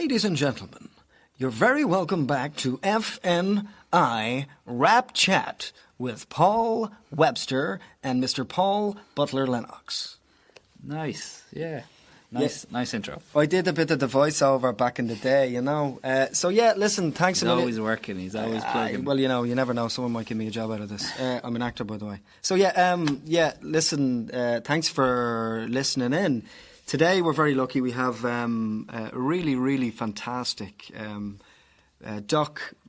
Ladies and gentlemen, you're very welcome back to FNI Rap Chat with Paul Webster and Mr. Paul Butler Lennox. Nice, yeah. Nice intro. I did a bit of the voiceover back in the day, you know. Listen, thanks He's a million. always working, he's always plugging. Well, you know, you never know. Someone might give me a job out of this. I'm an actor, by the way. So, listen, thanks for listening in. Today, we're very lucky. We have a really, really fantastic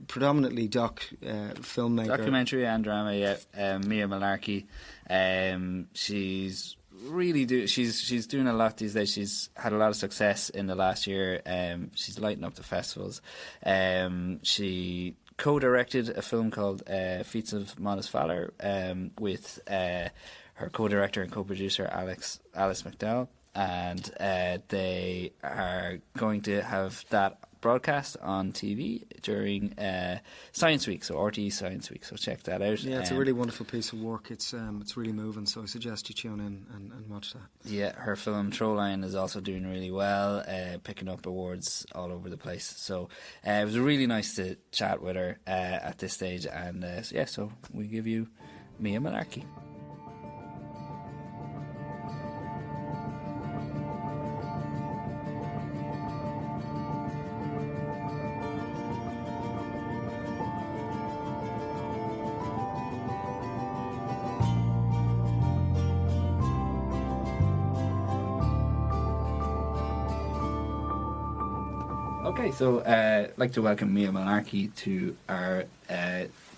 predominantly doc filmmaker. Documentary and drama, yeah. Mia Mullarkey. She's doing a lot these days. She's had a lot of success in the last year. She's lighting up the festivals. She co-directed a film called Feats of Modest Valor with her co-director and co-producer Alice McDowell, and they are going to have that broadcast on TV during Science Week, so RTE Science Week, so check that out. Yeah, it's a really wonderful piece of work. It's really moving, so I suggest you tune in and watch that. Yeah, her film Trollline is also doing really well, picking up awards all over the place. So it was really nice to chat with her at this stage, and so we give you Mia Mullarkey. Okay, so I'd like to welcome Mia Mullarkey to our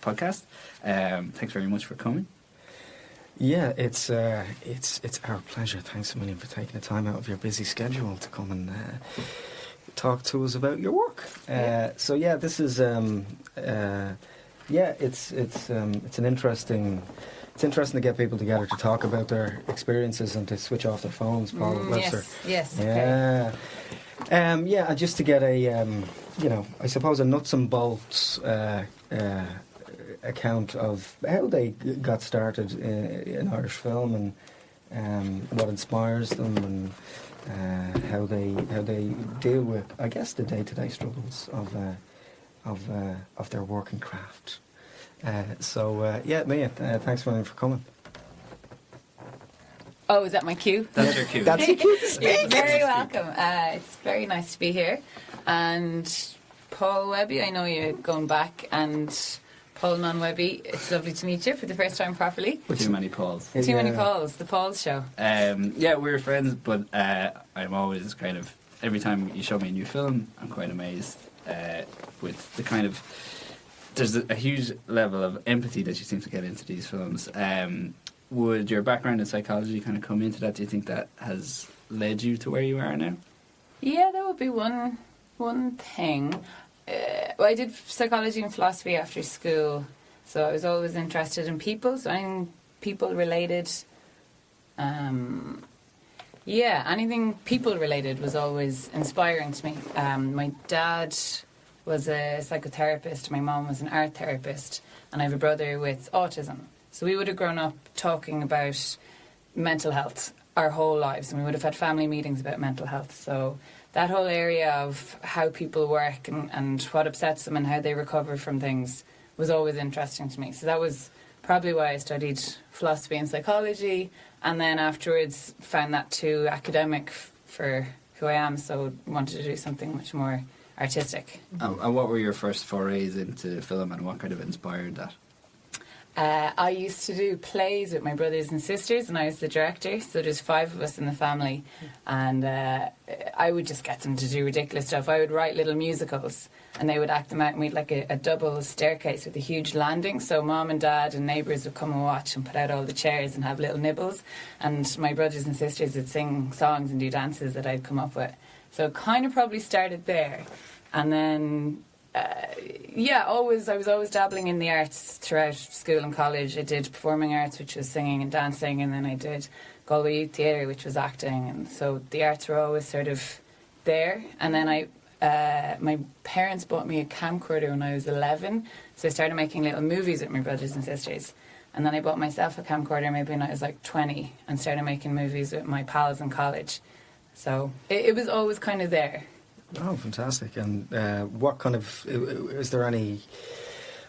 podcast. Thanks very much for coming. Yeah, it's our pleasure. Thanks a million for taking the time out of your busy schedule to come and talk to us about your work. This is it's an interesting. It's interesting to get people together to talk about their experiences and to switch off their phones, Paul Webster. Yes. Yeah. And just to get a, I suppose a nuts and bolts account of how they got started in Irish film and what inspires them and how they deal with, I guess, the day-to-day struggles of their working craft. Mia, thanks for coming. Oh, is that my cue? That's your cue. That's your cue to speak. You're very welcome. It's very nice to be here. And Paul Webby, I know you're going back, and Paul Non-Webby, it's lovely to meet you for the first time properly. Too many Pauls. Too many Pauls, the Paul's show. We're friends, but I'm always kind of, every time you show me a new film, I'm quite amazed with the kind of, there's a huge level of empathy that you seem to get into these films. Would your background in psychology kind of come into that? Do you think that has led you to where you are now? Yeah, that would be one thing. I did psychology and philosophy after school, so I was always interested in people. So anything people related, anything people related was always inspiring to me. My dad was a psychotherapist. My mom was an art therapist, and I have a brother with autism. So we would have grown up talking about mental health our whole lives, and we would have had family meetings about mental health. So that whole area of how people work and what upsets them and how they recover from things was always interesting to me. So that was probably why I studied philosophy and psychology, and then afterwards found that too academic for who I am, so wanted to do something much more artistic. And what were your first forays into film, and what kind of inspired that? I used to do plays with my brothers and sisters, and I was the director, so there's 5 of us in the family, and I would just get them to do ridiculous stuff. I would write little musicals, and they would act them out, and we'd like a double staircase with a huge landing, so Mom and Dad and neighbours would come and watch and put out all the chairs and have little nibbles, and my brothers and sisters would sing songs and do dances that I'd come up with. So it kind of probably started there, and then I was always dabbling in the arts throughout school and college. I did performing arts, which was singing and dancing, and then I did Galway Youth Theatre, which was acting, and so the arts were always sort of there. And then my parents bought me a camcorder when I was 11, so I started making little movies with my brothers and sisters. And then I bought myself a camcorder maybe when I was like 20 and started making movies with my pals in college. So it was always kind of there. Oh, fantastic! And what kind of is there any?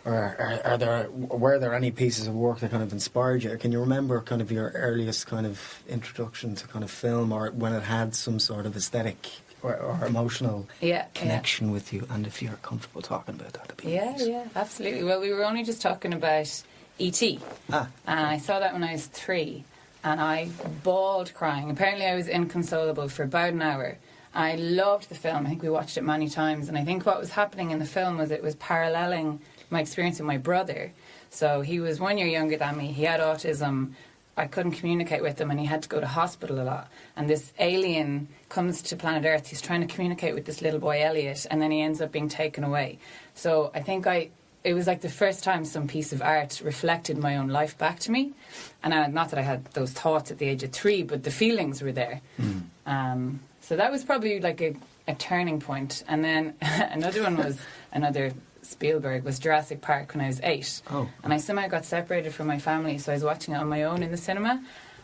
Or were there any pieces of work that kind of inspired you? Can you remember kind of your earliest kind of introduction to kind of film, or when it had some sort of aesthetic or emotional connection with you? And if you're comfortable talking about that, it'd be nice. Yeah, absolutely. Well, we were only just talking about E.T. And I saw that when I was 3, and I bawled crying. Apparently I was inconsolable for about an hour. I loved the film. I think we watched it many times, and I think what was happening in the film was it was paralleling my experience with my brother. So he was 1 year younger than me. He had autism. I couldn't communicate with him, and he had to go to hospital a lot. And this alien comes to planet Earth. He's trying to communicate with this little boy, Elliot, and then he ends up being taken away. So I think it was like the first time some piece of art reflected my own life back to me. And not that I had those thoughts at the age of 3, but the feelings were there. So that was probably like a turning point. And then another one was Spielberg, was Jurassic Park when I was 8. And I somehow got separated from my family, so I was watching it on my own in the cinema,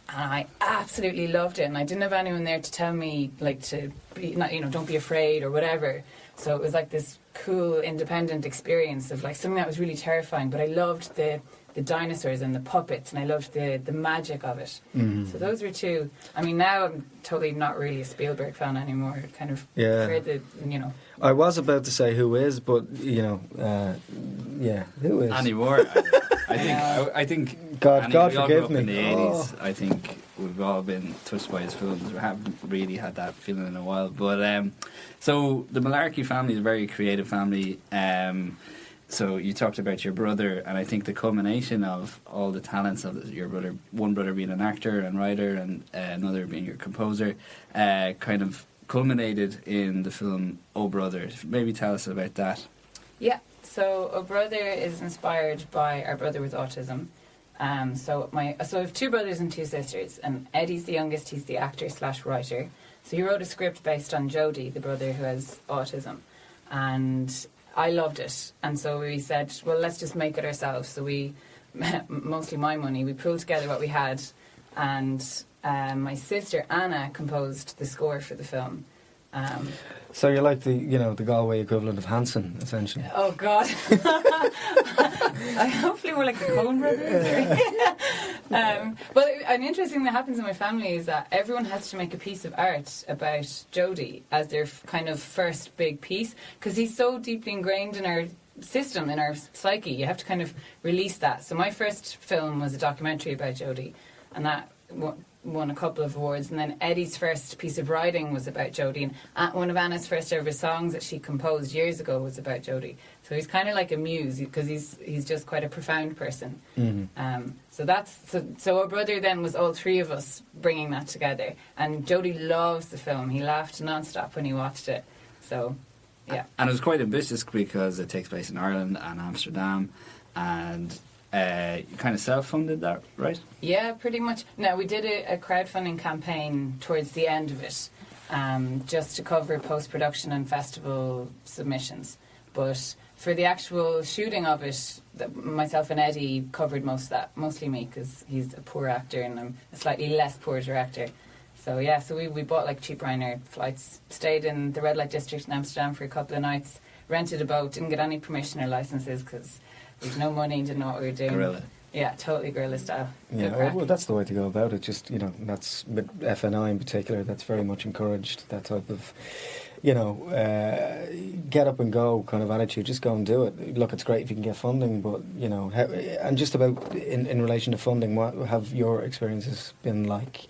and I absolutely loved it. And I didn't have anyone there to tell me, like, to be, not, don't be afraid or whatever. So it was like this cool, independent experience of like something that was really terrifying. But I loved the dinosaurs and the puppets, and I loved the magic of it. So those were two. I mean, now I'm totally not really a Spielberg fan anymore. Kind of afraid that, I was about to say who is, but who is anymore? I think God forgive me. In the 80s, I think we've all been touched by his films. We haven't really had that feeling in a while. But so the Mullarkey family is a very creative family. So you talked about your brother, and I think the culmination of all the talents of your brother, one brother being an actor and writer, and another being your composer, kind of culminated in the film Oh Brother. Maybe tell us about that. Yeah, so Oh Brother is inspired by our brother with autism. So I have 2 brothers and 2 sisters, and Eddie's the youngest. He's the actor / writer. So he wrote a script based on Jody, the brother who has autism, and I loved it. And so we said, well, let's just make it ourselves. So we, mostly my money, we pulled together what we had, and my sister Anna composed the score for the film. So you're like the Galway equivalent of Hanson, essentially. Oh God! Hopefully we're like the Coen brothers. But an interesting thing that happens in my family is that everyone has to make a piece of art about Jody as their kind of first big piece, because he's so deeply ingrained in our system, in our psyche. You have to kind of release that. So my first film was a documentary about Jody, and that won a couple of awards. And then Eddie's first piece of writing was about Jody, and one of Anna's first ever songs that she composed years ago was about Jody. So he's kind of like a muse, because he's just quite a profound person. So our brother then was all 3 of us bringing that together, and Jody loves the film. He laughed non-stop when he watched it. So yeah, and it was quite ambitious because it takes place in Ireland and Amsterdam, and you kind of self-funded that, right? Yeah, pretty much. No, we did a crowdfunding campaign towards the end of it, just to cover post-production and festival submissions. But for the actual shooting of it, myself and Eddie covered most of that, mostly me, because he's a poor actor and I'm a slightly less poor director. So yeah, so we bought like cheap Ryanair flights, stayed in the red light district in Amsterdam for a couple of nights, rented a boat, didn't get any permission or licenses because we had no money, didn't know what we were doing. Guerrilla. Yeah, totally guerrilla style. Yeah, well, that's the way to go about it. Just, that's with FNI in particular, that's very much encouraged, that type of, get up and go kind of attitude. Just go and do it. Look, it's great if you can get funding, but, and just about in relation to funding, what have your experiences been like?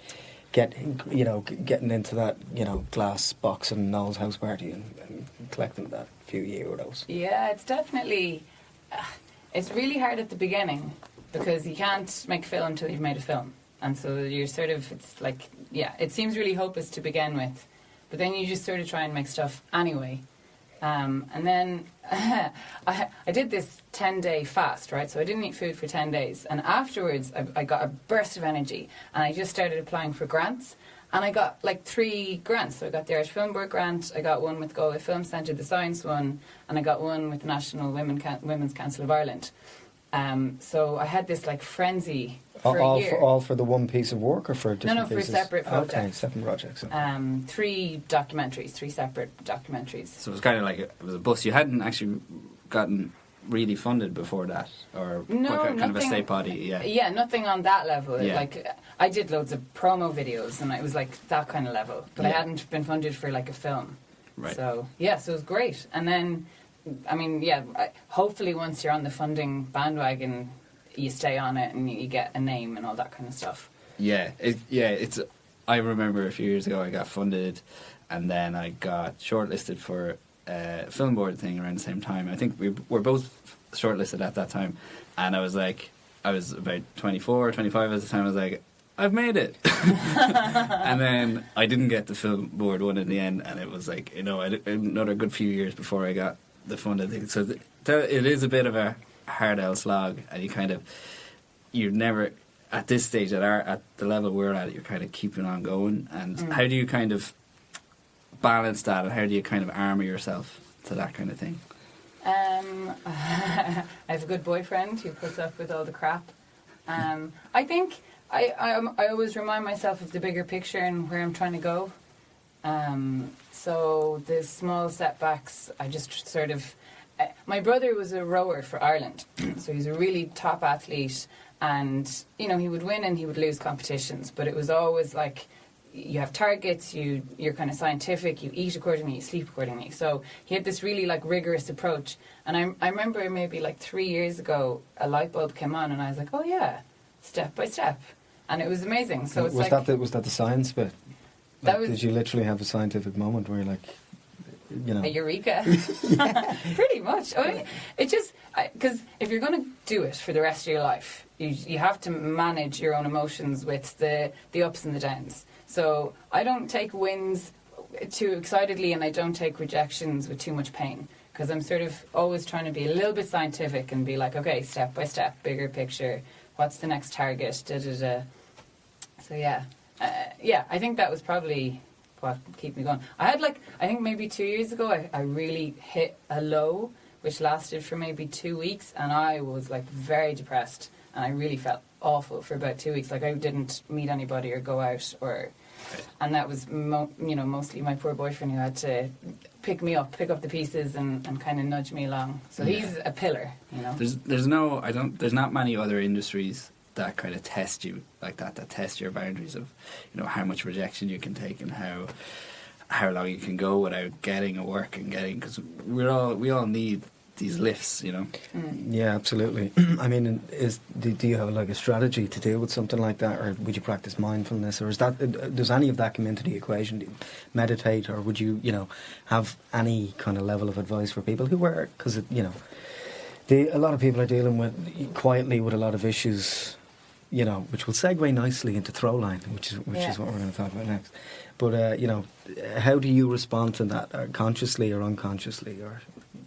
Getting into that, glass box in Noel's house party and collecting that few euros. Yeah, it's definitely, it's really hard at the beginning because you can't make a film until you've made a film. And so you're sort of, it's like, yeah, it seems really hopeless to begin with. But then you just sort of try and make stuff anyway. And then I did this 10-day fast, right? So I didn't eat food for 10 days. And afterwards, I got a burst of energy. And I just started applying for grants. And I got like 3 grants. So I got the Irish Film Board grant, I got one with Galway Film Centre, the science one, and I got one with the National Women's Council of Ireland. So I had this like frenzy for a year. all for the one piece of work, or for different for pieces? separate projects. Okay, separate projects. Okay. 3 documentaries, 3 separate documentaries. So it was kind of like it was a bus. You hadn't actually gotten really funded before that, or No, kind of a nothing- state body. Yeah. Yeah, nothing on that level. Yeah. Like I did loads of promo videos, and it was like that kind of level. But I Yeah. hadn't been funded for like a film. Right. So yeah, so it was great. And then, I mean, yeah, hopefully once you're on the funding bandwagon, you stay on it and you get a name and all that kind of stuff. Yeah, it's. I remember a few years ago I got funded, and then I got shortlisted for a film board thing around the same time. I think we were both shortlisted at that time, and I was about 24, 25 at the time. I was like, I've made it. And then I didn't get the film board one in the end, and it was like, another good few years before I got the funded thing. So it is a bit of a hard L slog, and you're never at this stage at the level we're at. You're kind of keeping on going, and how do you kind of balance that, and how do you kind of armor yourself to that kind of thing? I have a good boyfriend who puts up with all the crap. I think I always remind myself of the bigger picture and where I'm trying to go. So the small setbacks, I just sort of... my brother was a rower for Ireland, so he's a really top athlete, and, he would win and he would lose competitions, but it was always like, you have targets, you're kind of scientific, you eat accordingly, you sleep accordingly. So he had this really like rigorous approach. And I remember maybe like 3 years ago, a light bulb came on and I was like, oh yeah, step by step. And it was amazing. So it's was that the science bit? That was, did you literally have a scientific moment where you're like, a eureka? Pretty much. I mean, it just, because if you're going to do it for the rest of your life, you have to manage your own emotions with the ups and the downs. So I don't take wins too excitedly, and I don't take rejections with too much pain, because I'm sort of always trying to be a little bit scientific and be like, okay, step by step, bigger picture, what's the next target, da-da-da. So yeah, I think that was probably what kept me going. I think maybe 2 years ago, I really hit a low, which lasted for maybe 2 weeks, and I was like very depressed, and I really felt awful for about 2 weeks. Like I didn't meet anybody or go out, and that was mostly my poor boyfriend who had to pick up the pieces and kind of nudge me along. So he's a pillar, There's not many other industries that kind of test you like that test your boundaries of how much rejection you can take and how long you can go without getting a work and because we all need these lifts, Yeah, absolutely. I mean, do you have like a strategy to deal with something like that, or would you practice mindfulness, or does any of that come into the equation? Do you meditate, or would you have any kind of level of advice for people who are, because a lot of people are dealing with quietly with a lot of issues, which will segue nicely into Throwline, which is what we're going to talk about next. But how do you respond to that, consciously or unconsciously, or?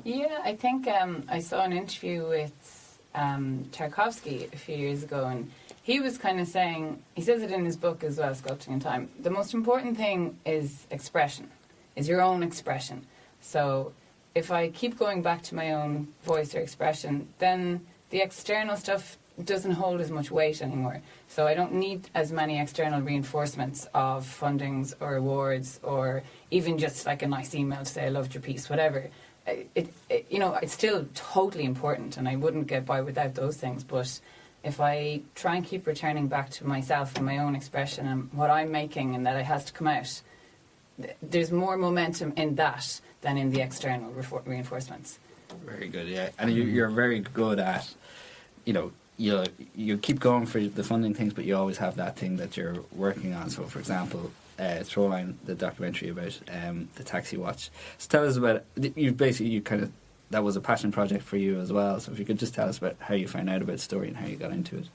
Yeah, I think I saw an interview with Tarkovsky a few years ago, and he was kind of saying, he says it in his book as well, Sculpting in Time, the most important thing is expression, is your own expression. So if I keep going back to my own voice or expression, then the external stuff doesn't hold as much weight anymore. So I don't need as many external reinforcements of fundings or awards, or even just like a nice email to say I loved your piece, whatever. It's still totally important, and I wouldn't get by without those things. But if I try and keep returning back to myself and my own expression and what I'm making, and that it has to come out, there's more momentum in that than in the external reinforcements. Very good, yeah. And you're very good at, you keep going for the funding things, but you always have that thing that you're working on. So, for example, Throwline, the documentary about the taxi watch. So tell us about that was a passion project for you as well. So if you could just tell us about how you found out about the story and how you got into it.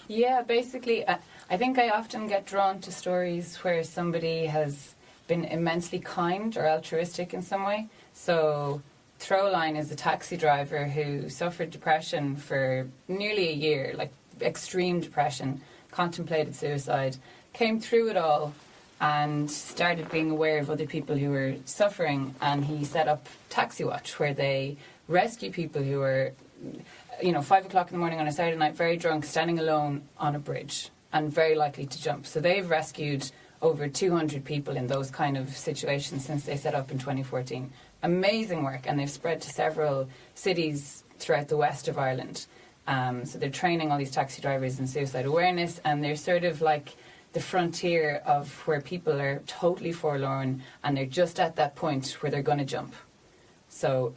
Yeah, basically, I think I often get drawn to stories where somebody has been immensely kind or altruistic in some way. So Throwline is a taxi driver who suffered depression for nearly a year, like extreme depression, contemplated suicide, came through it all, and started being aware of other people who were suffering, and he set up Taxi Watch, where they rescue people who are 5 o'clock in the morning on a Saturday night, very drunk, standing alone on a bridge and very likely to jump. So they've rescued over 200 people in those kind of situations since they set up in 2014. Amazing work, and they've spread to several cities throughout the west of Ireland. So they're training all these taxi drivers in suicide awareness, and they're sort of like the frontier of where people are totally forlorn and they're just at that point where they're going to jump. So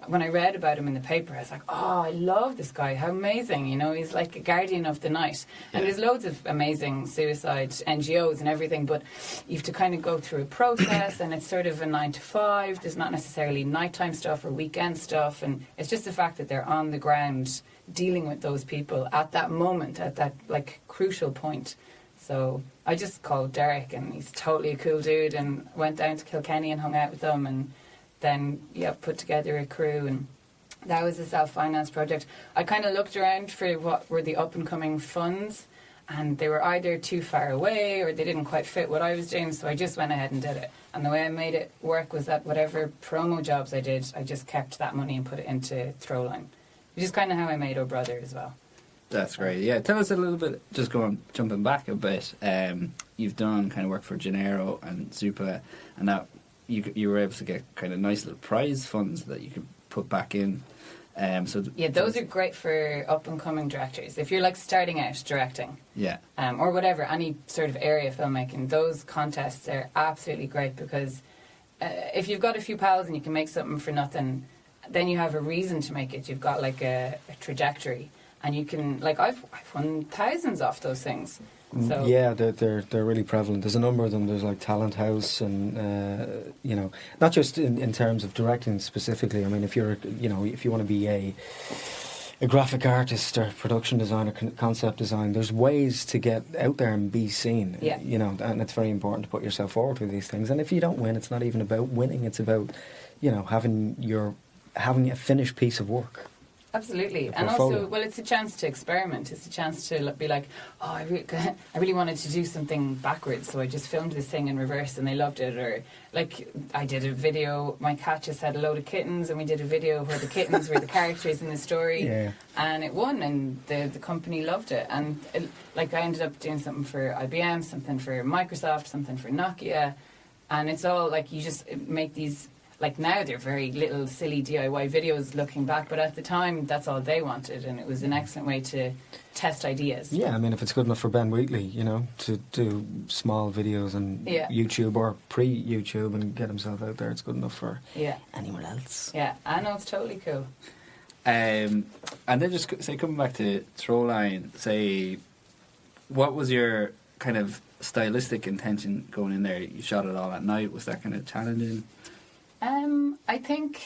when I read about him in the paper, I was like, oh, I love this guy. How amazing. He's like a guardian of the night. And there's loads of amazing suicide NGOs and everything, but you have to kind of go through a process, and it's sort of a 9 to 5. There's not necessarily nighttime stuff or weekend stuff. And it's just the fact that they're on the ground dealing with those people at that moment, at that like crucial point. So I just called Derek, and he's totally a cool dude, and went down to Kilkenny and hung out with them, and then put together a crew, and that was a self-financed project. I kind of looked around for what were the up-and-coming funds, and they were either too far away or they didn't quite fit what I was doing, so I just went ahead and did it. And the way I made it work was that whatever promo jobs I did, I just kept that money and put it into Throwline, which is kind of how I made Oh Brother as well. That's great. Yeah, tell us a little bit, just jumping back a bit. You've done kind of work for Gennaro and Zupa, and that you were able to get kind of nice little prize funds that you could put back in. Those are great for up and coming directors. If you're like starting out directing, or whatever, any sort of area of filmmaking, those contests are absolutely great, because if you've got a few pals and you can make something for nothing, then you have a reason to make it. You've got like a trajectory. And you can, like, I've won thousands off those things. So yeah, they're really prevalent. There's a number of them. There's like Talent House, and not just in terms of directing specifically. I mean, if you want to be a graphic artist or production designer, concept design, there's ways to get out there and be seen. Yeah. And it's very important to put yourself forward for these things. And if you don't win, it's not even about winning. It's about having a finished piece of work. Absolutely. And also, it's a chance to experiment. It's a chance to be like, oh, I really wanted to do something backwards, so I just filmed this thing in reverse and they loved it. Or, like, I did a video, my cat just had a load of kittens, and we did a video where the kittens were the characters in the story. Yeah. And it won, and the company loved it. And, I ended up doing something for IBM, something for Microsoft, something for Nokia. And it's all, like, you just make these... Like, now they're very little silly DIY videos looking back, but at the time that's all they wanted, and it was an excellent way to test ideas. Yeah, I mean, if it's good enough for Ben Wheatley, to do small videos on YouTube or pre-YouTube and get himself out there, it's good enough for anyone else. Yeah, I know, it's totally cool. And then just say, coming back to Throwline, say, what was your kind of stylistic intention going in there? You shot it all at night. Was that kind of challenging? I think,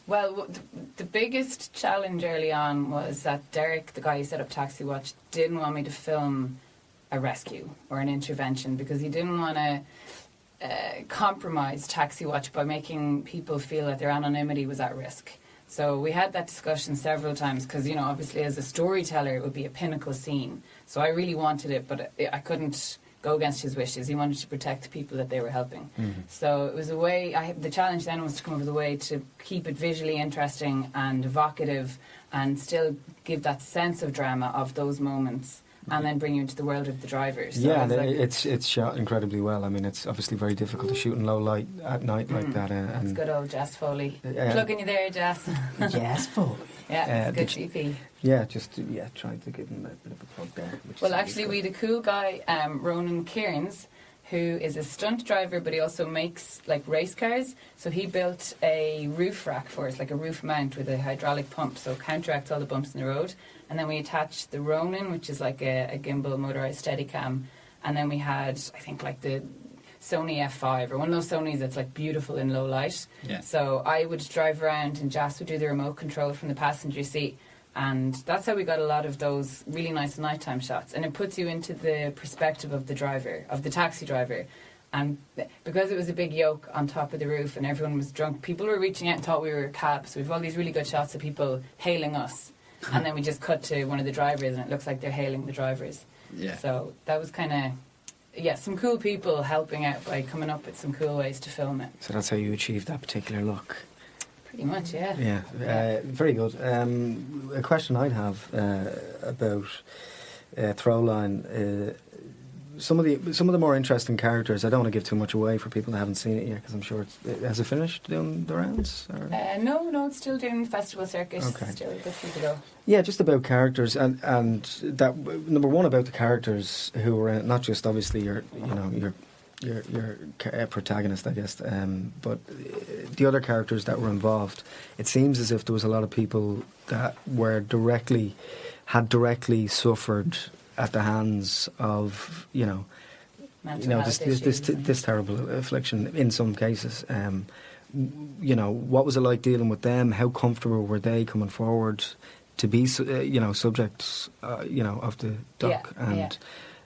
the biggest challenge early on was that Derek, the guy who set up Taxi Watch, didn't want me to film a rescue or an intervention, because he didn't want to compromise Taxi Watch by making people feel that their anonymity was at risk. So we had that discussion several times, because, obviously as a storyteller it would be a pinnacle scene. So I really wanted it, but I couldn't go against his wishes. He wanted to protect the people that they were helping. Mm-hmm. So it was a way, the challenge then was to come up with a way to keep it visually interesting and evocative, and still give that sense of drama of those moments, and then bring you into the world of the drivers. So it's shot incredibly well. I mean, it's obviously very difficult to shoot in low light at night like that. That's good old Jess Foley. Plugging you there, Jess. Jess Foley. Yeah, it's good GP. Yeah, trying to give him a bit of a plug there. Well, actually, we had a cool guy, Ronan Kearns, who is a stunt driver, but he also makes like race cars. So he built a roof rack for us, like a roof mount with a hydraulic pump, so counteracts all the bumps in the road. And then we attached the Ronin, which is like a gimbal motorized Steadicam. And then we had, I think, like the Sony F5 or one of those Sonys that's like beautiful in low light. Yeah. So I would drive around and Jas would do the remote control from the passenger seat. And that's how we got a lot of those really nice nighttime shots. And it puts you into the perspective of the driver, of the taxi driver. And because it was a big yoke on top of the roof and everyone was drunk, people were reaching out and thought we were a cab. So we've all these really good shots of people hailing us. And then we just cut to one of the drivers and it looks like they're hailing the drivers. Yeah. So that was kind of, some cool people helping out by coming up with some cool ways to film it. So that's how you achieved that particular look. Pretty much, yeah. Yeah, very good. A question I'd have about Throwline. Some of the more interesting characters. I don't want to give too much away for people that haven't seen it yet, because I'm sure has it finished doing the rounds? Or? No, it's still doing festival circuit. Okay. Still a good few to go. Yeah, just about characters and that number one about the characters who were in it, not just obviously your protagonist, I guess, but the other characters that were involved. It seems as if there was a lot of people that were had directly suffered at the hands of this terrible affliction in some cases. What was it like dealing with them? How comfortable were they coming forward to be subjects of the doc?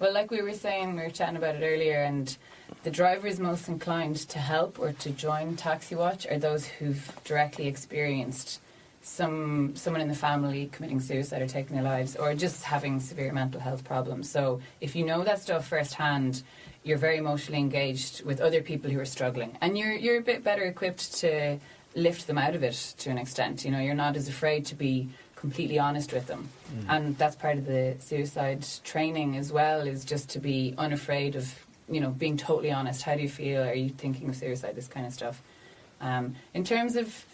Well, like we were saying, we were chatting about it earlier, and the drivers most inclined to help or to join Taxi Watch are those who've directly experienced someone in the family committing suicide or taking their lives, or just having severe mental health problems. So if you know that stuff firsthand, you're very emotionally engaged with other people who are struggling, and you're a bit better equipped to lift them out of it to an extent. You're not as afraid to be completely honest with them. And that's part of the suicide training as well, is just to be unafraid of being totally honest. How do you feel? Are you thinking of suicide? This kind of stuff. In terms of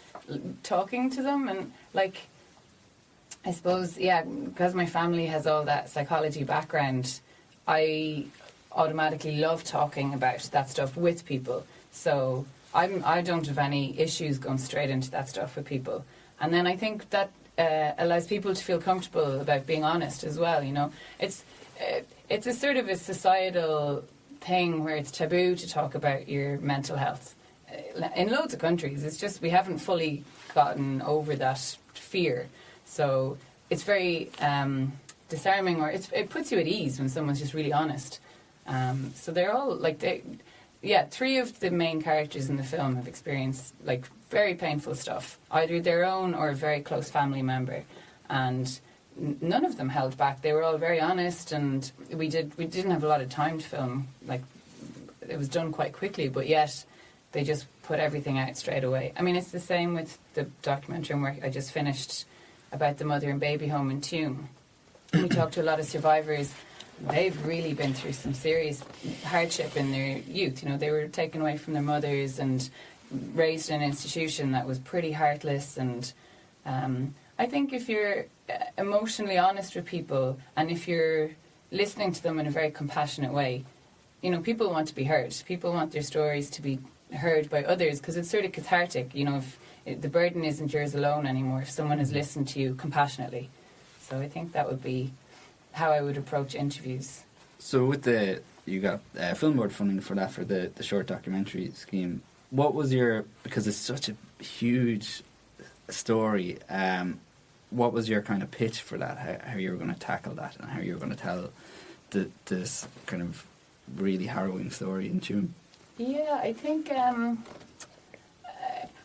talking to them, and I suppose, because my family has all that psychology background, I automatically love talking about that stuff with people. So I don't have any issues going straight into that stuff with people. And then I think that allows people to feel comfortable about being honest as well. It's a sort of a societal thing where it's taboo to talk about your mental health. In loads of countries, it's just we haven't fully gotten over that fear. So it's very disarming, or it puts you at ease when someone's just really honest. So they're all three of the main characters in the film have experienced very painful stuff, either their own or a very close family member, and none of them held back. They were all very honest, and we didn't have a lot of time to film. It was done quite quickly, but yet they just put everything out straight away. I mean, it's the same with the documentary work I just finished about the mother and baby home in Tuam. We talked to a lot of survivors. They've really been through some serious hardship in their youth. They were taken away from their mothers and raised in an institution that was pretty heartless. And I think if you're emotionally honest with people, and if you're listening to them in a very compassionate way, people want to be heard. People want their stories to be heard by others, because it's sort of cathartic. If the burden isn't yours alone anymore, if someone has listened to you compassionately. So I think that would be how I would approach interviews. So with you got Film Board funding for that, for the short documentary scheme. What was because it's such a huge story, what was your kind of pitch for that, how you were going to tackle that, and how you were going to tell this kind of really harrowing story in Tuam? Yeah, I think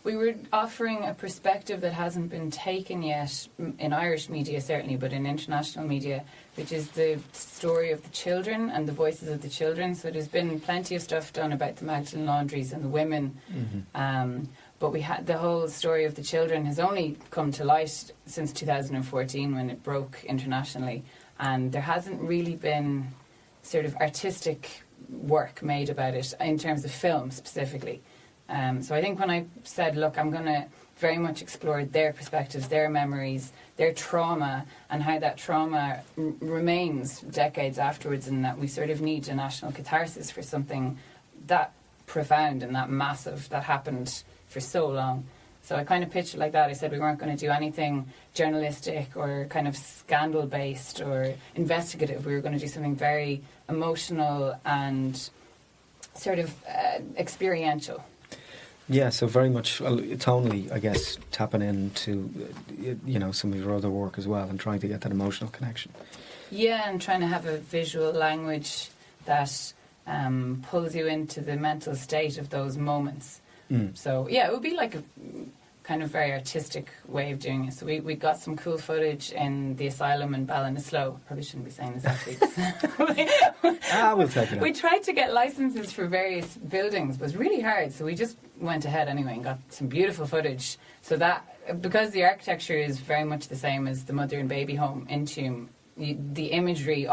we were offering a perspective that hasn't been taken yet in Irish media, certainly, but in international media, which is the story of the children and the voices of the children. So there's been plenty of stuff done about the Magdalene laundries and the women, but the whole story of the children has only come to light since 2014, when it broke internationally, and there hasn't really been sort of artistic work made about it in terms of film specifically. So I think when I said, look, I'm going to very much explore their perspectives, their memories, their trauma, and how that trauma remains decades afterwards, and that we sort of need a national catharsis for something that profound and that massive that happened for so long. So I kind of pitched it like that. I said we weren't going to do anything journalistic or kind of scandal-based or investigative. We were going to do something very emotional and sort of experiential. Yeah, so very much tonally, I guess, tapping into some of your other work as well, and trying to get that emotional connection. Yeah, and trying to have a visual language that pulls you into the mental state of those moments. So yeah, it would be like kind of very artistic way of doing it. So we got some cool footage in the asylum in Ballinasloe. Probably shouldn't be saying this actually. We'll take it We out. tried to get licenses for various buildings, but it was really hard. So we just went ahead anyway and got some beautiful footage. So that, because the architecture is very much the same as the mother and baby home in Tuam, the imagery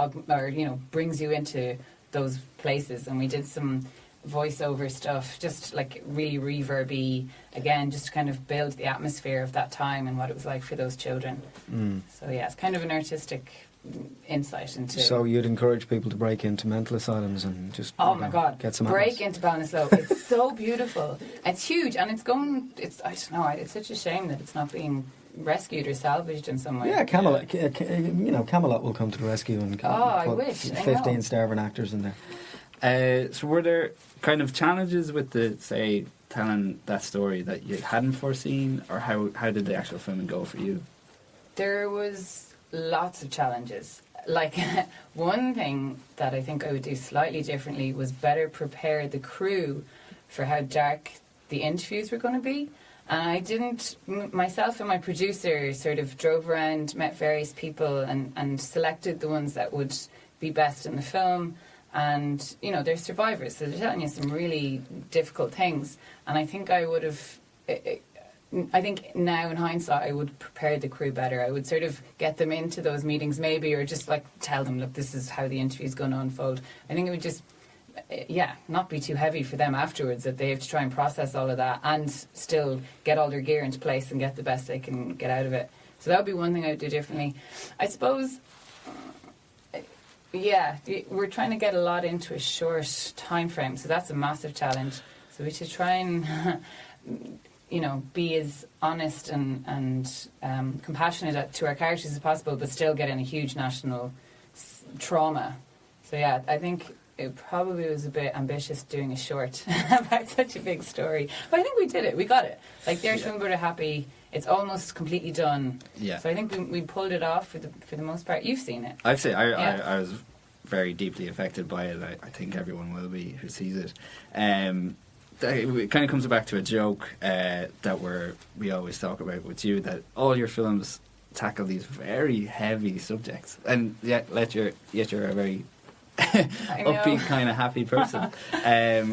brings you into those places. And we did some voiceover stuff, just like really reverby, again, just to kind of build the atmosphere of that time and what it was like for those children. So yeah, it's kind of an artistic insight into. So you'd encourage people to break into mental asylums and just my God, get some break atmos. into Ballinasloe. It's so beautiful. It's huge, and it's I don't know. It's such a shame that it's not being rescued or salvaged in some way. Yeah, Camelot. Camelot will come to the rescue and I put wish. I 15 know. starving actors in there. So were there kind of challenges with the, say, telling that story that you hadn't foreseen, or how did the actual filming go for you? There was lots of challenges. Like, one thing that I think I would do slightly differently was better prepare the crew for how dark the interviews were going to be. And I didn't, myself and my producer sort of drove around, met various people and selected the ones that would be best in the film. And, they're survivors, so they're telling you some really difficult things. And I think I would have, I think now in hindsight, I would prepare the crew better. I would sort of get them into those meetings maybe, or just like tell them, look, this is how the interview's going to unfold. I think it would just, not be too heavy for them afterwards, that they have to try and process all of that and still get all their gear into place and get the best they can get out of it. So that would be one thing I would do differently. I suppose, we're trying to get a lot into a short time frame, so that's a massive challenge. So we should try and, be as honest and compassionate to our characters as possible, but still get in a huge national trauma. So yeah, I think it probably was a bit ambitious doing a short about such a big story. But I think we did it. We got it. Like, there's Swimboard are happy. It's almost completely done. Yeah. So I think we pulled it off for the most part. You've seen it. I've seen. I was very deeply affected by it. I think everyone will be who sees it. It kind of comes back to a joke that we always talk about with you, that all your films tackle these very heavy subjects, and yet you're a very upbeat, kind of happy person.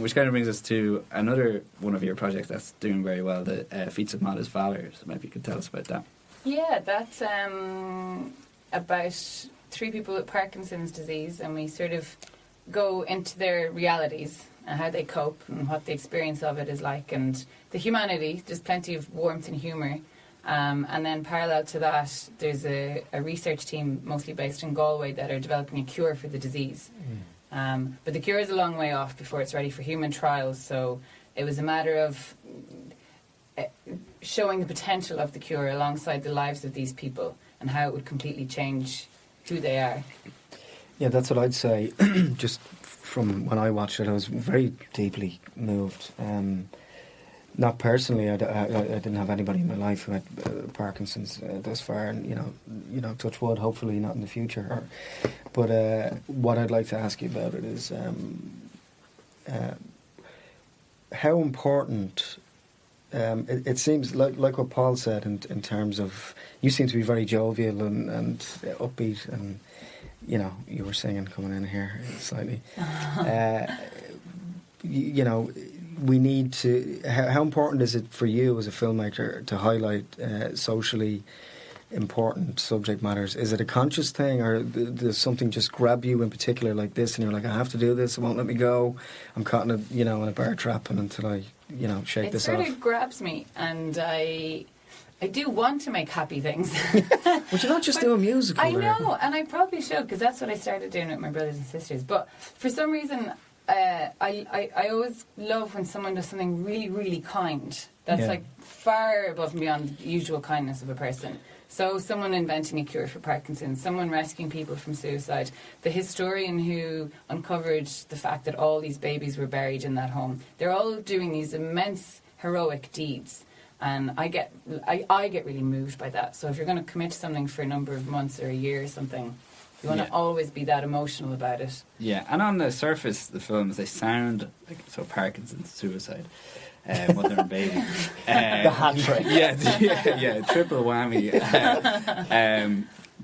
Which kind of brings us to another one of your projects that's doing very well, the Feats of Modest Valour. So maybe you could tell us about that. Yeah, that's about 3 people with Parkinson's disease, and we sort of go into their realities and how they cope and what the experience of it is like, and the humanity. There's plenty of warmth and humour. And then parallel to that, there's a research team, mostly based in Galway, that are developing a cure for the disease. But the cure is a long way off before it's ready for human trials, so it was a matter of showing the potential of the cure alongside the lives of these people and how it would completely change who they are. Yeah, that's what I'd say. Just from when I watched it, I was very deeply moved. Not personally, I didn't have anybody in my life who had Parkinson's thus far, and touch wood, hopefully not in the future. But what I'd like to ask you about it is how important. It seems like what Paul said in terms of, you seem to be very jovial and upbeat, and you were singing coming in here slightly. We need to. How important is it for you as a filmmaker to highlight socially important subject matters? Is it a conscious thing, or does something just grab you in particular like this, and you're like, I have to do this, it won't let me go, I'm caught in a bear trap, and until I shake this off? It sort of grabs me, and I do want to make happy things. Would you not just do a musical? I know, and I probably should, because that's what I started doing with my brothers and sisters. But for some reason, I always love when someone does something really, really kind. That's like far above and beyond the usual kindness of a person. So someone inventing a cure for Parkinson's, someone rescuing people from suicide, the historian who uncovered the fact that all these babies were buried in that home. They're all doing these immense heroic deeds. And I get really moved by that. So if you're going to commit to something for a number of months or a year or something, you want to always be that emotional about it. Yeah, and on the surface, the films, they sound like, so Parkinson's, suicide. mother and baby. The hat trick. Yeah, triple whammy.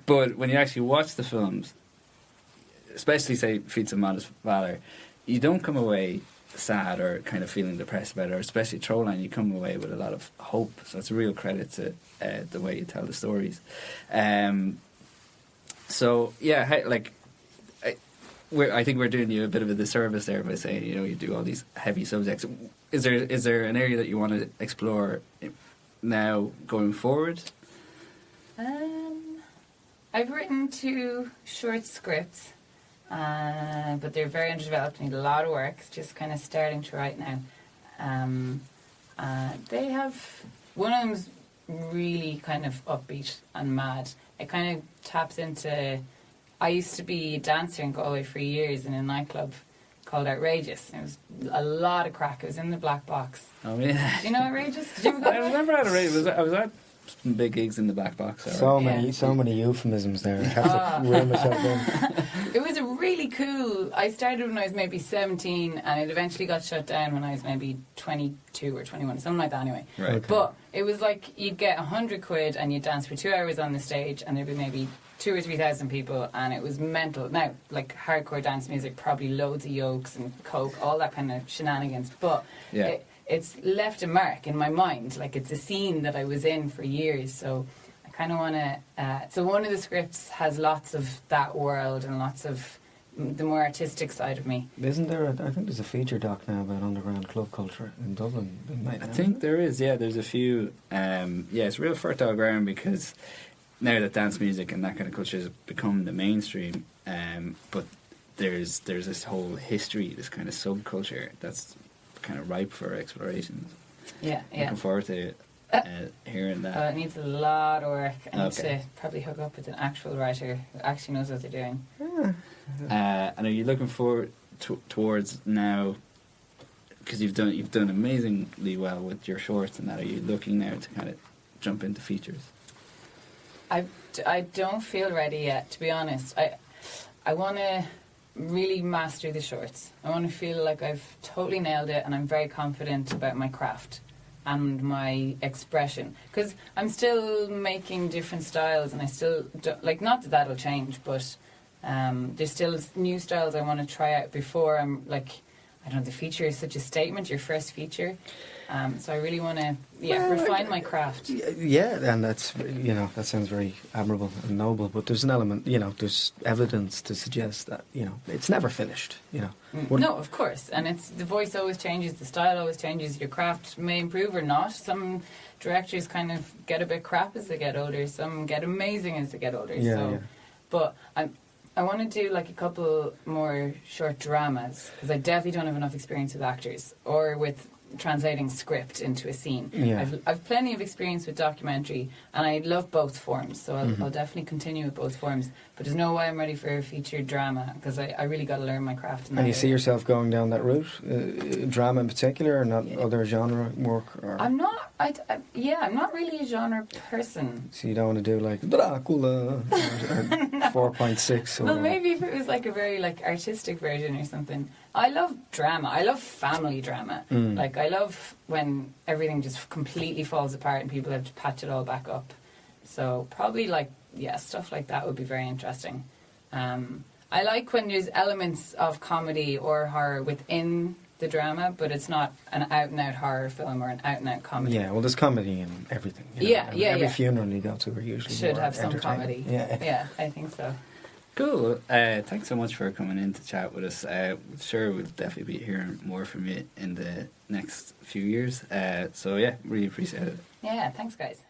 But when you actually watch the films, especially say Feats of Modest Valor, you don't come away sad or kind of feeling depressed about it, or especially Throwline, you come away with a lot of hope. So it's a real credit to the way you tell the stories. So yeah, I think we're doing you a bit of a disservice there by saying, you know, you do all these heavy subjects. Is there an area that you want to explore now going forward? I've written 2 short scripts, but they're very underdeveloped. Need a lot of work. It's just kind of starting to write now. They have, one of them's really kind of upbeat and mad. It kind of taps into, I used to be a dancer in Galway for years in a nightclub called Outrageous. It was a lot of crack. It was in the Black Box. Oh yeah. Do you know Outrageous? Did you ever go? I remember Outrageous. I was at some big gigs in the Black Box. So many euphemisms there. I have to reel myself in. It was a really cool. I started when I was maybe 17, and it eventually got shut down when I was maybe 22 or 21, something like that. Anyway, Right. Okay. but it was like you'd get 100 quid and you'd dance for 2 hours on the stage, and there'd be maybe 2,000 or 3,000 people, and it was mental. Now, like hardcore dance music, probably loads of yokes and coke, all that kind of shenanigans. But Yeah. it's left a mark in my mind. Like, it's a scene that I was in for years. So I kind of want to. So one of the scripts has lots of that world and lots of the more artistic side of me. Isn't there? I think there's a feature doc now about underground club culture in Dublin. I think there is, yeah. There's a few. It's real fertile ground because now that dance music and that kind of culture has become the mainstream, but there's this whole history, this kind of subculture that's kind of ripe for exploration. Yeah. Looking forward to hearing that. It needs a lot of work. I need Okay. to probably hook up with an actual writer who actually knows what they're doing. And are you looking forward towards now? Because you've done amazingly well with your shorts and that. Are you looking now to kind of jump into features? I don't feel ready yet, to be honest. I want to really master the shorts. I want to feel like I've totally nailed it, and I'm very confident about my craft and my expression. Because I'm still making different styles, and I still not that that'll change, but there's still new styles I want to try out before I'm like, I don't know, the feature is such a statement, your first feature. So I really want to refine my craft. Yeah, and that's, that sounds very admirable and noble, but there's an element, there's evidence to suggest that, it's never finished, No, of course. And it's the voice always changes, the style always changes, your craft may improve or not. Some directors kind of get a bit crap as they get older, some get amazing as they get older. But I want to do like a couple more short dramas, because I definitely don't have enough experience with actors or with translating script into a scene. Yeah. I've plenty of experience with documentary, and I love both forms, so I'll definitely continue with both forms. But there's no way I'm ready for a featured drama, because I really got to learn my craft. And you see yourself going down that route, drama in particular, or not other genre work? Or? I'm not. I'm not really a genre person. So you don't want to do like Dracula or 4.6? Or Well, maybe if it was like a very like artistic version or something. I love drama. I love family drama. Like, I love when everything just completely falls apart and people have to patch it all back up. So probably stuff like that would be very interesting. I like when there's elements of comedy or horror within the drama, but it's not an out-and-out horror film or an out-and-out comedy. Yeah, well, there's comedy in everything. Every funeral you go to are usually should more have some entertaining. comedy. Yeah, I think so. Cool. Thanks so much for coming in to chat with us. Sure, we'll definitely be hearing more from you in the next few years. Really appreciate it. Yeah, thanks, guys.